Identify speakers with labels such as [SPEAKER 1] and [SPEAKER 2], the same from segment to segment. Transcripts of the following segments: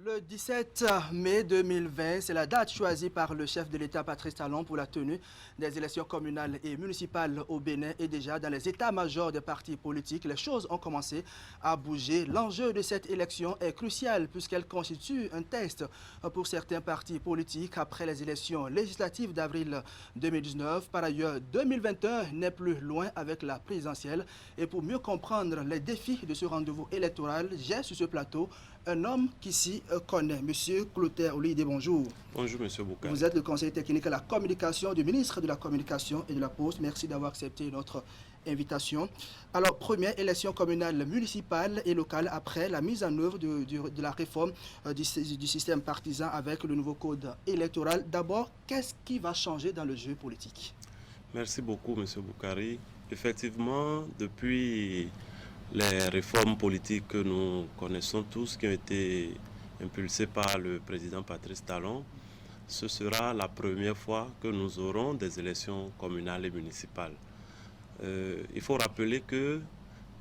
[SPEAKER 1] Le 17 mai 2020, c'est la date choisie par le chef de l'État Patrice Talon pour la tenue des élections communales et municipales au Bénin. Et déjà dans les états-majors des partis politiques, les choses ont commencé à bouger. L'enjeu de cette élection est crucial puisqu'elle constitue un test pour certains partis politiques après les élections législatives d'avril 2019. Par ailleurs, 2021 n'est plus loin avec la présidentielle. Et pour mieux comprendre les défis de ce rendez-vous électoral, j'ai sur ce plateau un homme qui s'y connaît. Monsieur Clotaire Olide, bonjour.
[SPEAKER 2] Bonjour, monsieur Boukari.
[SPEAKER 1] Vous êtes le conseiller technique à la communication du ministre de la Communication et de la Poste. Merci d'avoir accepté notre invitation. Alors, première élection communale, municipale et locale après la mise en œuvre de la réforme du système partisan avec le nouveau code électoral. D'abord, qu'est-ce qui va changer dans le jeu politique?
[SPEAKER 2] Merci beaucoup, monsieur Boukari. Effectivement, depuis les réformes politiques que nous connaissons tous, qui ont été impulsées par le président Patrice Talon, ce sera la première fois que nous aurons des élections communales et municipales. Il faut rappeler qu'il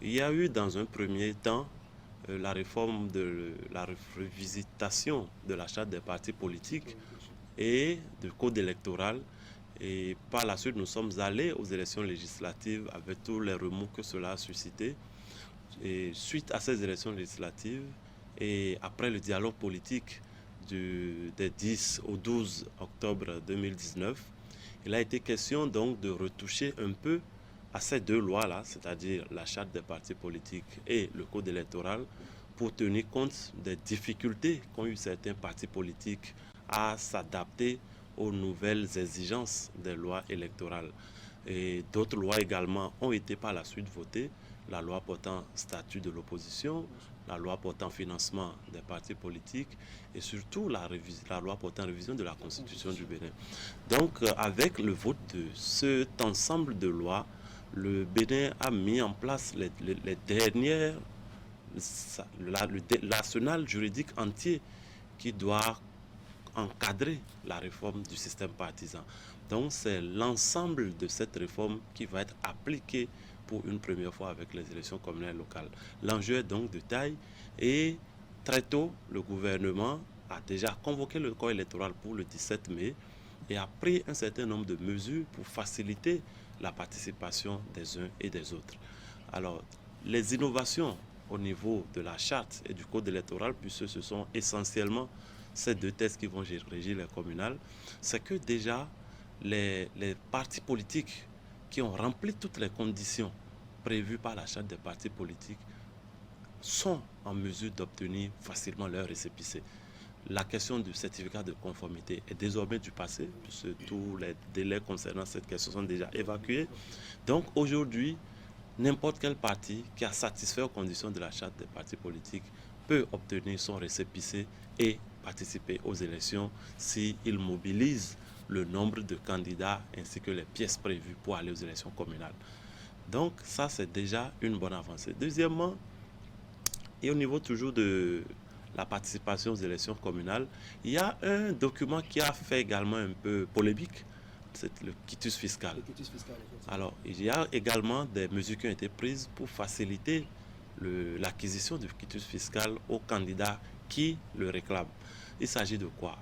[SPEAKER 2] y a eu dans un premier temps la réforme de la revisitation de la charte des partis politiques et du code électoral. Et par la suite, nous sommes allés aux élections législatives avec tous les remous que cela a suscité. Et suite à ces élections législatives et après le dialogue politique des 10 au 12 octobre 2019, il a été question donc de retoucher un peu à ces deux lois-là, c'est-à-dire la charte des partis politiques et le code électoral, pour tenir compte des difficultés qu'ont eu certains partis politiques à s'adapter aux nouvelles exigences des lois électorales. Et d'autres lois également ont été par la suite votées, la loi portant statut de l'opposition, la loi portant financement des partis politiques et surtout la loi portant révision de la Constitution du Bénin. Donc avec le vote de cet ensemble de lois, le Bénin a mis en place les dernières, l'arsenal juridique entier qui doit encadrer la réforme du système partisan. Donc c'est l'ensemble de cette réforme qui va être appliquée pour une première fois avec les élections communales locales. L'enjeu est donc de taille et très tôt, le gouvernement a déjà convoqué le corps électoral pour le 17 mai et a pris un certain nombre de mesures pour faciliter la participation des uns et des autres. Alors, les innovations au niveau de la charte et du code électoral, puisque ce sont essentiellement ces deux textes qui vont régir les communales, c'est que déjà les partis politiques qui ont rempli toutes les conditions prévues par la charte des partis politiques sont en mesure d'obtenir facilement leur récépissé. La question du certificat de conformité est désormais du passé, puisque tous les délais concernant cette question sont déjà évacués. Donc aujourd'hui, n'importe quel parti qui a satisfait aux conditions de la charte des partis politiques peut obtenir son récépissé et participer aux élections s'il mobilise le nombre de candidats ainsi que les pièces prévues pour aller aux élections communales. Donc ça, c'est déjà une bonne avancée. Deuxièmement, et au niveau toujours de la participation aux élections communales, il y a un document qui a fait également un peu polémique, c'est le quitus fiscal. Alors, il y a également des mesures qui ont été prises pour faciliter l'acquisition du quitus fiscal aux candidats qui le réclament. Il s'agit de quoi?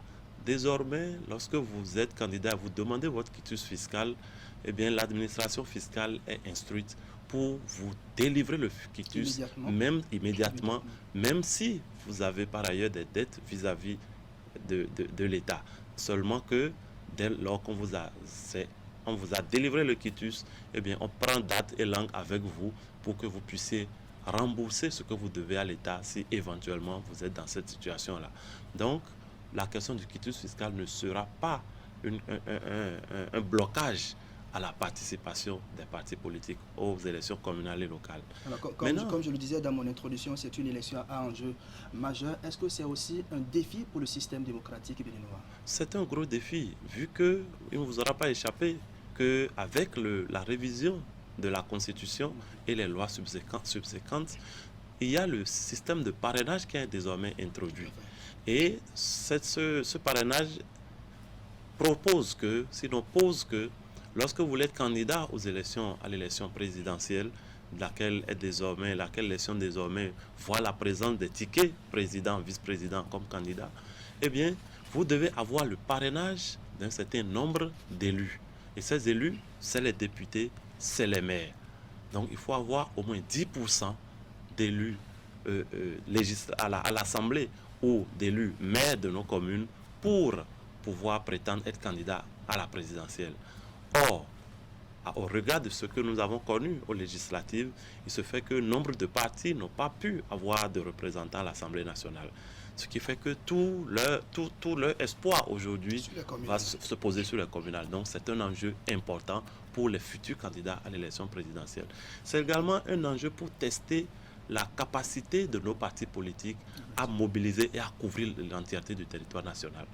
[SPEAKER 2] Désormais, lorsque vous êtes candidat, vous demandez votre quitus fiscal, eh bien l'administration fiscale est instruite pour vous délivrer le quitus immédiatement, même si vous avez par ailleurs des dettes vis-à-vis de l'État. Seulement que dès lors qu'on vous a délivré le quitus, eh bien on prend date et langue avec vous pour que vous puissiez rembourser ce que vous devez à l'État si éventuellement vous êtes dans cette situation-là. Donc, la question du quitus fiscal ne sera pas un blocage à la participation des partis politiques aux élections communales et locales.
[SPEAKER 1] Alors, comme je le disais dans mon introduction, c'est une élection à enjeu majeur. Est-ce que c'est aussi un défi pour le système démocratique béninois? C'est
[SPEAKER 2] un gros défi, vu qu'il ne vous aura pas échappé qu'avec la révision de la Constitution et les lois subséquentes, il y a le système de parrainage qui est désormais introduit. Et ce parrainage pose que lorsque vous êtes candidat à l'élection présidentielle, laquelle l'élection désormais voit la présence des tickets président, vice-président comme candidat, eh bien, vous devez avoir le parrainage d'un certain nombre d'élus. Et ces élus, c'est les députés, c'est les maires. Donc, il faut avoir au moins 10% d'élus à l'Assemblée ou d'élus maires de nos communes pour pouvoir prétendre être candidat à la présidentielle. Or, au regard de ce que nous avons connu aux législatives, il se fait que nombre de partis n'ont pas pu avoir de représentants à l'Assemblée nationale. Ce qui fait que tout leur espoir aujourd'hui va se poser sur les communales. Donc c'est un enjeu important pour les futurs candidats à l'élection présidentielle. C'est également un enjeu pour tester la capacité de nos partis politiques à mobiliser et à couvrir l'entièreté du territoire national.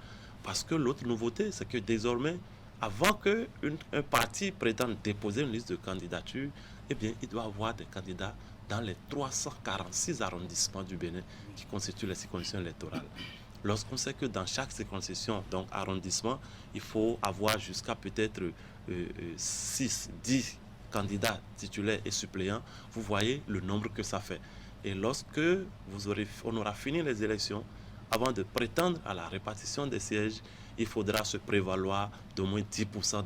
[SPEAKER 2] Parce que l'autre nouveauté, c'est que désormais, avant qu'un parti prétende déposer une liste de candidature, eh bien, il doit avoir des candidats dans les 346 arrondissements du Bénin qui constituent les circonscriptions électorales. Lorsqu'on sait que dans chaque circonscription, donc arrondissement, il faut avoir jusqu'à peut-être 6, 10 candidats titulaires et suppléants, vous voyez le nombre que ça fait. Et lorsque on aura fini les élections, avant de prétendre à la répartition des sièges, il faudra se prévaloir d'au moins 10%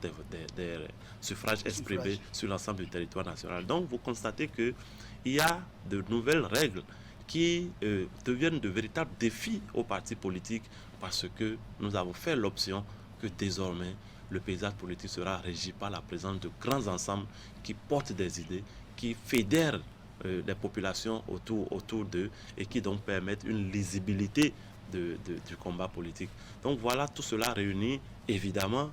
[SPEAKER 2] des suffrages exprimés sur l'ensemble du territoire national. Donc vous constatez qu'il y a de nouvelles règles qui deviennent de véritables défis aux partis politiques parce que nous avons fait l'option que désormais le paysage politique sera régi par la présence de grands ensembles qui portent des idées, qui fédèrent les populations autour d'eux et qui donc permettent une lisibilité du combat politique. Donc voilà, tout cela réuni, évidemment,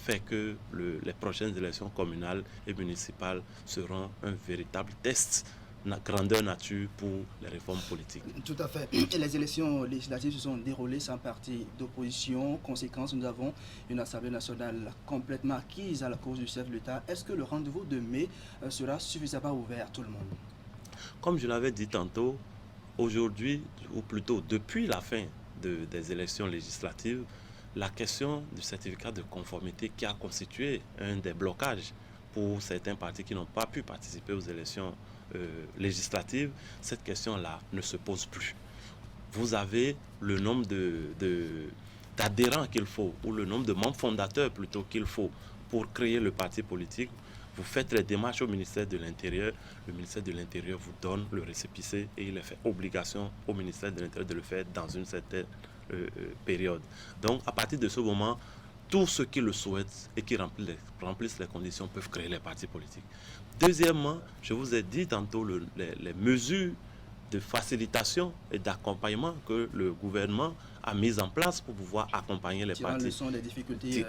[SPEAKER 2] fait que les prochaines élections communales et municipales seront un véritable test grandeur nature pour les réformes politiques.
[SPEAKER 1] Tout à fait. Et les élections législatives se sont déroulées sans parti d'opposition. Conséquence, nous avons une Assemblée nationale complètement acquise à la cause du chef de l'État. Est-ce que le rendez-vous de mai sera suffisamment ouvert à tout le monde?
[SPEAKER 2] Comme je l'avais dit tantôt, aujourd'hui, ou plutôt depuis la fin des élections législatives, la question du certificat de conformité qui a constitué un des blocages pour certains partis qui n'ont pas pu participer aux élections législatives, cette question-là ne se pose plus. Vous avez le nombre d'adhérents qu'il faut, ou le nombre de membres fondateurs plutôt qu'il faut pour créer le parti politique. Vous faites les démarches au ministère de l'Intérieur. Le ministère de l'Intérieur vous donne le récépissé et il est fait obligation au ministère de l'Intérieur de le faire dans une certaine période. Donc, à partir de ce moment, tous ceux qui le souhaitent et qui remplissent les conditions peuvent créer les partis politiques. Deuxièmement, je vous ai dit tantôt les mesures de facilitation et d'accompagnement que le gouvernement a mis en place pour pouvoir accompagner les partis.
[SPEAKER 1] Leçon des difficultés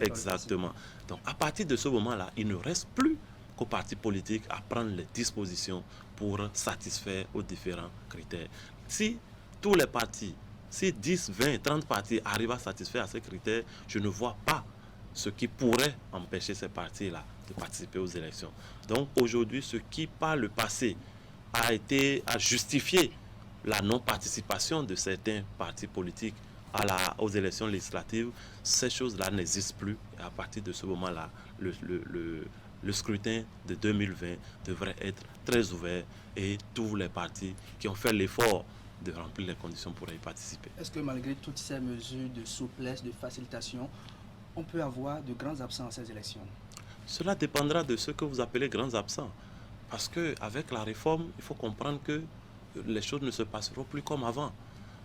[SPEAKER 2] exactement. Donc à partir de ce moment-là, il ne reste plus qu'aux partis politiques à prendre les dispositions pour satisfaire aux différents critères. Si tous les partis, si 10, 20, 30 partis arrivent à satisfaire à ces critères, je ne vois pas ce qui pourrait empêcher ces partis-là de participer aux élections. Donc aujourd'hui, ce qui par le passé a justifié la non-participation de certains partis politiques aux élections législatives, ces choses-là n'existent plus. Et à partir de ce moment-là, le scrutin de 2020 devrait être très ouvert et tous les partis qui ont fait l'effort de remplir les conditions pourraient y participer.
[SPEAKER 1] Est-ce que malgré toutes ces mesures de souplesse, de facilitation, on peut avoir de grands absents à ces élections?
[SPEAKER 2] Cela dépendra de ce que vous appelez grands absents. Parce qu'avec la réforme, il faut comprendre que les choses ne se passeront plus comme avant.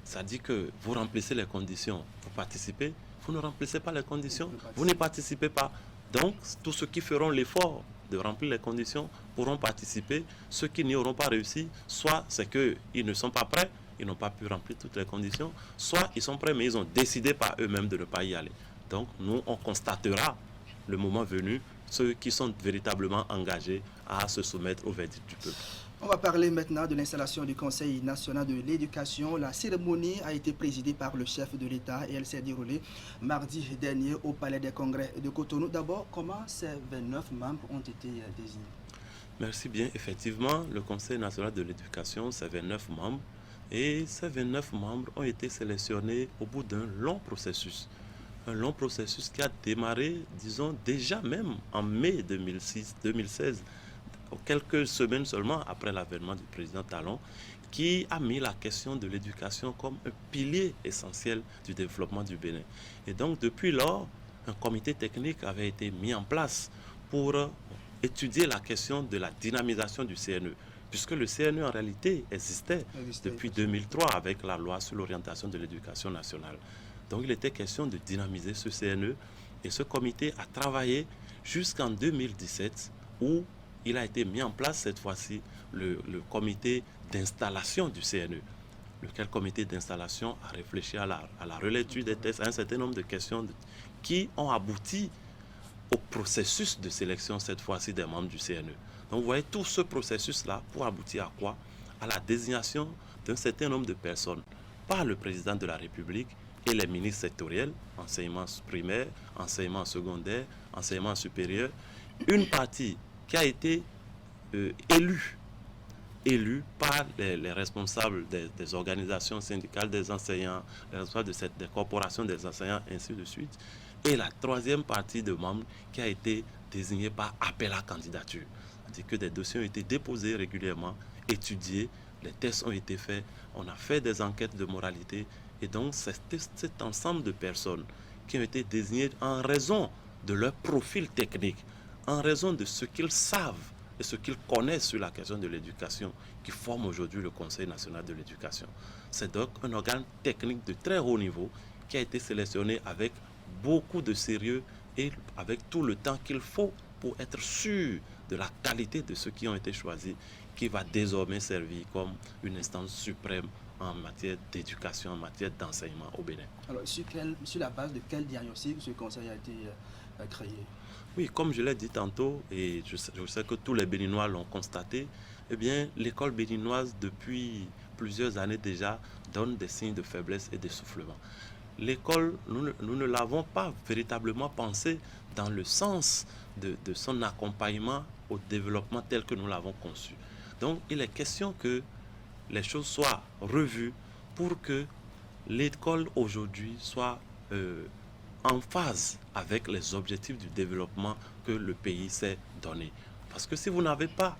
[SPEAKER 2] C'est-à-dire que vous remplissez les conditions, vous participez, vous ne remplissez pas les conditions, vous n'y participez pas. Donc, tous ceux qui feront l'effort de remplir les conditions pourront participer. Ceux qui n'y auront pas réussi, soit c'est qu'ils ne sont pas prêts, ils n'ont pas pu remplir toutes les conditions, soit ils sont prêts mais ils ont décidé par eux-mêmes de ne pas y aller. Donc, nous, on constatera le moment venu ceux qui sont véritablement engagés à se soumettre au verdict du peuple.
[SPEAKER 1] On va parler maintenant de l'installation du Conseil national de l'éducation. La cérémonie a été présidée par le chef de l'État et elle s'est déroulée mardi dernier au Palais des Congrès de Cotonou. D'abord, comment ces 29 membres ont été désignés?
[SPEAKER 2] Merci bien. Effectivement, le Conseil national de l'éducation, c'est 29 membres. Et ces 29 membres ont été sélectionnés au bout d'un long processus. Un long processus qui a démarré, disons, déjà même en mai 2016, quelques semaines seulement après l'avènement du président Talon, qui a mis la question de l'éducation comme un pilier essentiel du développement du Bénin. Et donc, depuis lors, un comité technique avait été mis en place pour étudier la question de la dynamisation du CNE, puisque le CNE en réalité existait depuis 2003 avec la loi sur l'orientation de l'éducation nationale. Donc, il était question de dynamiser ce CNE et ce comité a travaillé jusqu'en 2017 où il a été mis en place cette fois-ci le comité d'installation du CNE, lequel comité d'installation a réfléchi à la relecture des tests, à un certain nombre de questions qui ont abouti au processus de sélection cette fois-ci des membres du CNE. Donc vous voyez tout ce processus-là pour aboutir à quoi? À la désignation d'un certain nombre de personnes par le président de la République et les ministres sectoriels, enseignement primaire, enseignement secondaire, enseignement supérieur, une partie qui a été élue par les responsables des organisations syndicales des enseignants, les responsables des corporations des enseignants, ainsi de suite, et la troisième partie de membres qui a été désignée par appel à candidature. C'est-à-dire que des dossiers ont été déposés régulièrement, étudiés, les tests ont été faits, on a fait des enquêtes de moralité, et donc c'est cet ensemble de personnes qui ont été désignées en raison de leur profil technique, en raison de ce qu'ils savent et ce qu'ils connaissent sur la question de l'éducation qui forme aujourd'hui le Conseil national de l'éducation. C'est donc un organe technique de très haut niveau qui a été sélectionné avec beaucoup de sérieux et avec tout le temps qu'il faut pour être sûr de la qualité de ceux qui ont été choisis, qui va désormais servir comme une instance suprême en matière d'éducation, en matière d'enseignement au Bénin.
[SPEAKER 1] Alors, sur la base de quel diagnostic ce conseil a été créé?
[SPEAKER 2] Oui, comme je l'ai dit tantôt, et je sais que tous les Béninois l'ont constaté, eh bien, l'école béninoise, depuis plusieurs années déjà, donne des signes de faiblesse et d'essoufflement. L'école, nous ne l'avons pas véritablement pensé dans le sens de son accompagnement au développement tel que nous l'avons conçu. Donc, il est question que les choses soient revues pour que l'école aujourd'hui soit en phase avec les objectifs du développement que le pays s'est donné. Parce que si vous n'avez pas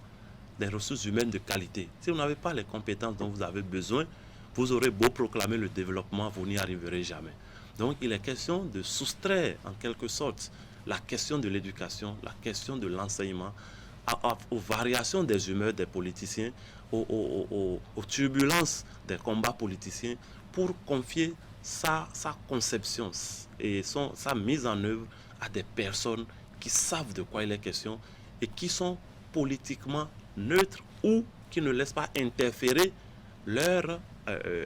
[SPEAKER 2] des ressources humaines de qualité, si vous n'avez pas les compétences dont vous avez besoin, vous aurez beau proclamer le développement, vous n'y arriverez jamais. Donc il est question de soustraire en quelque sorte la question de l'éducation, la question de l'enseignement aux variations des humeurs des politiciens, aux turbulences des combats politiciens pour confier sa conception et sa mise en œuvre à des personnes qui savent de quoi il est question et qui sont politiquement neutres ou qui ne laissent pas interférer leur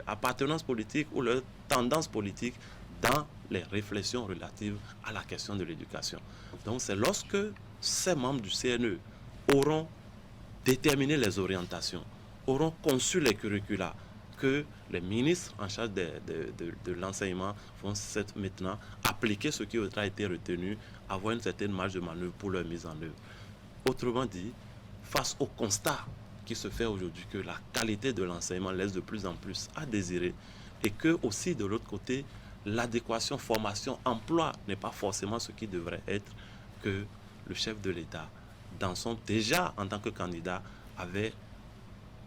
[SPEAKER 2] appartenance politique ou leur tendance politique dans les réflexions relatives à la question de l'éducation. Donc c'est lorsque ces membres du CNE auront déterminé les orientations, auront conçu les curricula, que les ministres en charge de l'enseignement vont maintenant appliquer ce qui aura été retenu, avoir une certaine marge de manœuvre pour leur mise en œuvre. Autrement dit, face au constat qui se fait aujourd'hui que la qualité de l'enseignement laisse de plus en plus à désirer et que aussi de l'autre côté, l'adéquation formation-emploi n'est pas forcément ce qui devrait être, que le chef de l'État, déjà en tant que candidat, avait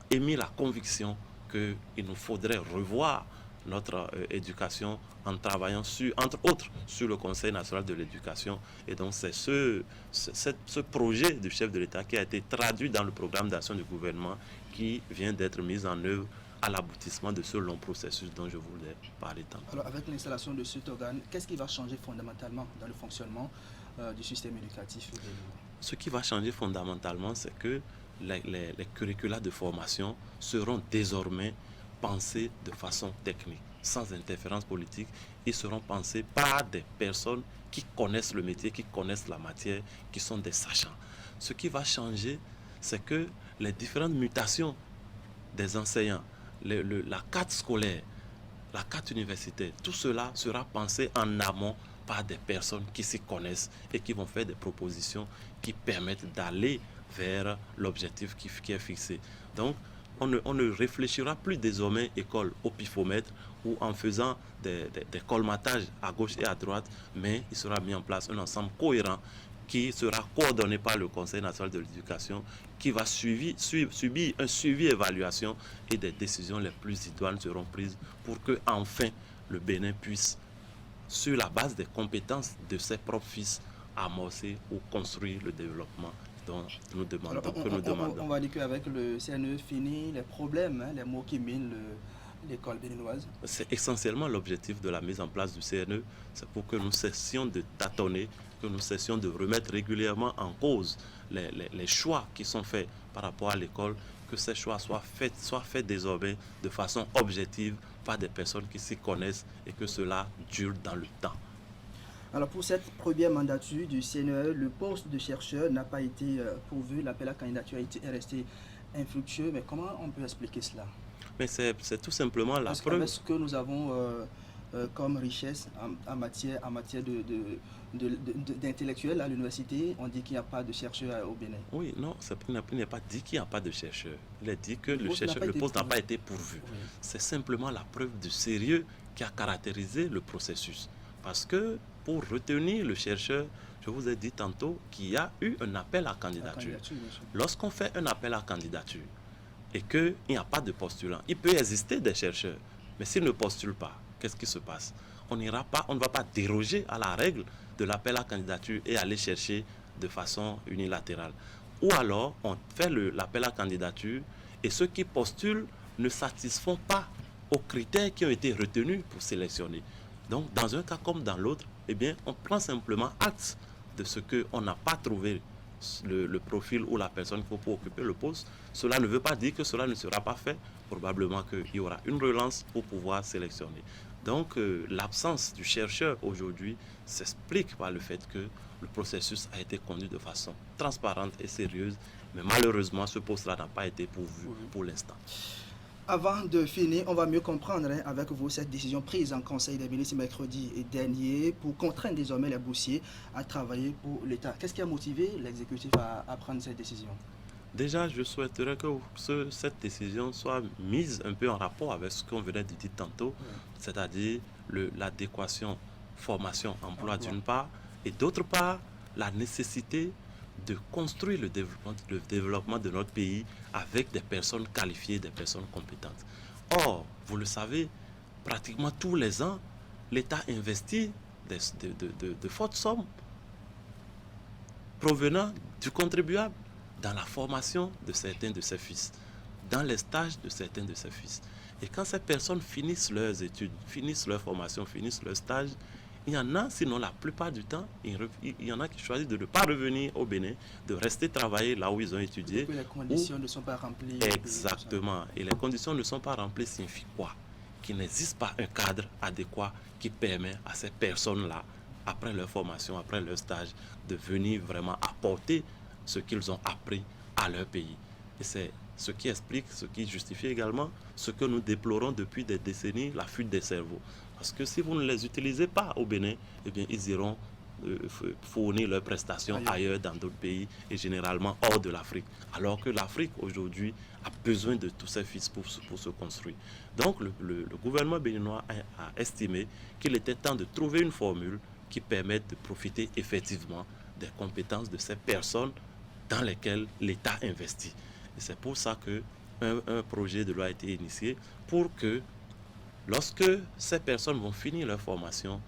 [SPEAKER 2] émis la conviction qu'il nous faudrait revoir notre éducation en travaillant entre autres sur le Conseil national de l'éducation. Et donc c'est ce projet du chef de l'État qui a été traduit dans le programme d'action du gouvernement qui vient d'être mis en œuvre à l'aboutissement de ce long processus dont je voulais parler tantôt.
[SPEAKER 1] Alors avec l'installation de cet organe, qu'est-ce qui va changer fondamentalement dans le fonctionnement du système éducatif?
[SPEAKER 2] Ce qui va changer fondamentalement, c'est que les curricula de formation seront désormais pensés de façon technique, sans interférence politique. Ils seront pensés par des personnes qui connaissent le métier, qui connaissent la matière, qui sont des sachants. Ce qui va changer, c'est que les différentes mutations des enseignants, la carte scolaire, la carte universitaire, tout cela sera pensé en amont par des personnes qui s'y connaissent et qui vont faire des propositions qui permettent d'aller vers l'objectif qui est fixé. Donc, on ne réfléchira plus désormais école au pifomètre ou en faisant des colmatages à gauche et à droite, mais il sera mis en place un ensemble cohérent qui sera coordonné par le Conseil national de l'éducation, qui va subir un suivi-évaluation et des décisions les plus idoines seront prises pour que enfin le Bénin puisse, sur la base des compétences de ses propres fils, amorcer ou construire le développement dont nous demandons.
[SPEAKER 1] Alors, on va dire qu'avec le CNE fini les problèmes, les maux qui minent l'école béninoise.
[SPEAKER 2] C'est essentiellement l'objectif de la mise en place du CNE, c'est pour que nous cessions de tâtonner, que nous cessions de remettre régulièrement en cause les choix qui sont faits par rapport à l'école, que ces choix soient faits désormais de façon objective par des personnes qui s'y connaissent et que cela dure dans le temps.
[SPEAKER 1] Alors pour cette première mandature du CNE, le poste de chercheur n'a pas été pourvu, l'appel à candidature est resté infructueux, mais comment on peut expliquer cela?
[SPEAKER 2] Mais c'est tout simplement la preuve.
[SPEAKER 1] Parce que nous avons comme richesse en matière d'intellectuels à l'université, on dit qu'il n'y a pas de chercheurs au Bénin.
[SPEAKER 2] Oui, non, il n'est pas dit qu'il n'y a pas de chercheurs. Il est dit que le poste n'a pas été pourvu. Oui. C'est simplement la preuve du sérieux qui a caractérisé le processus. Parce que pour retenir le chercheur, je vous ai dit tantôt qu'il y a eu un appel à candidature. Lorsqu'on fait un appel à candidature et qu'il n'y a pas de postulant, il peut exister des chercheurs, mais s'ils ne postulent pas, qu'est-ce qui se passe? On ne va pas déroger à la règle de l'appel à candidature et aller chercher de façon unilatérale. Ou alors, on fait l'appel à candidature et ceux qui postulent ne satisfont pas aux critères qui ont été retenus pour sélectionner. Donc, dans un cas comme dans l'autre, eh bien, on prend simplement acte de ce qu'on n'a pas trouvé le profil ou la personne pour occuper le poste. Cela ne veut pas dire que cela ne sera pas fait. Probablement qu'il y aura une relance pour pouvoir sélectionner. Donc, l'absence du chercheur aujourd'hui s'explique par le fait que le processus a été conduit de façon transparente et sérieuse. Mais malheureusement, ce poste-là n'a pas été pourvu pour l'instant.
[SPEAKER 1] Avant de finir, on va mieux comprendre avec vous cette décision prise en Conseil des ministres mercredi dernier pour contraindre désormais les boursiers à travailler pour l'État. Qu'est-ce qui a motivé l'exécutif à prendre cette décision?
[SPEAKER 2] Déjà, je souhaiterais que cette décision soit mise un peu en rapport avec ce qu'on venait de dire tantôt, c'est-à-dire l'adéquation formation-emploi d'une part, et d'autre part, la nécessité de construire le développement de notre pays avec des personnes qualifiées, des personnes compétentes. Or, vous le savez, pratiquement tous les ans, l'État investit de fortes sommes provenant du contribuable dans la formation de certains de ses fils, dans les stages de certains de ses fils. Et quand ces personnes finissent leurs études, finissent leur formation, finissent leur stage, il y en a, sinon la plupart du temps, il y en a qui choisissent de ne pas revenir au Bénin, de rester travailler là où ils ont étudié.
[SPEAKER 1] Que les conditions ne sont pas remplies.
[SPEAKER 2] Exactement. Et les conditions ne sont pas remplies signifie quoi? Qu'il n'existe pas un cadre adéquat qui permet à ces personnes-là, après leur formation, après leur stage, de venir vraiment apporter ce qu'ils ont appris à leur pays. Et c'est ce qui explique, ce qui justifie également ce que nous déplorons depuis des décennies, la fuite des cerveaux. Parce que si vous ne les utilisez pas au Bénin, eh bien, ils iront fournir leurs prestations ailleurs dans d'autres pays et généralement hors de l'Afrique. Alors que l'Afrique aujourd'hui a besoin de tous ces fils pour se construire. Donc le gouvernement béninois a estimé qu'il était temps de trouver une formule qui permette de profiter effectivement des compétences de ces personnes dans lesquelles l'État investit. Et c'est pour ça qu'un projet de loi a été initié pour que lorsque ces personnes vont finir leur formation,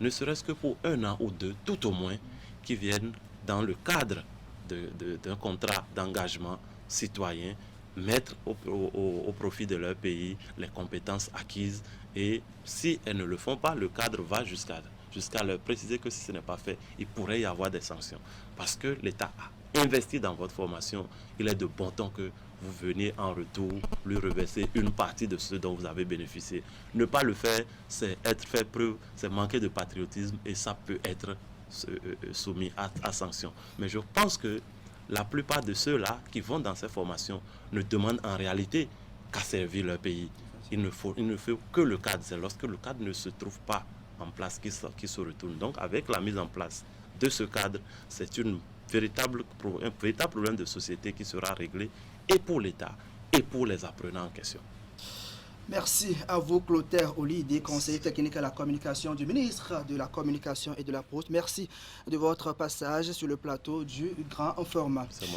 [SPEAKER 2] ne serait-ce que pour 1 an ou 2, tout au moins, qui viennent dans le cadre d'un contrat d'engagement citoyen, mettre au profit de leur pays les compétences acquises. Et si elles ne le font pas, le cadre va jusqu'à leur préciser que si ce n'est pas fait, il pourrait y avoir des sanctions. Parce que l'État a investi dans votre formation, il est de bon ton que vous veniez en retour lui reverser une partie de ce dont vous avez bénéficié. Ne pas le faire, c'est faire preuve, c'est manquer de patriotisme et ça peut être soumis à sanction. Mais je pense que la plupart de ceux-là qui vont dans ces formations ne demandent en réalité qu'à servir leur pays. Il ne faut que le cadre. C'est lorsque le cadre ne se trouve pas en place qui se retourne. Donc avec la mise en place de ce cadre, c'est un véritable problème de société qui sera réglé et pour l'État et pour les apprenants en question.
[SPEAKER 1] Merci à vous, Clotaire Olydé, conseiller technique à la communication du ministre de la Communication et de la Poste. Merci de votre passage sur le plateau du grand format.
[SPEAKER 2] C'est moi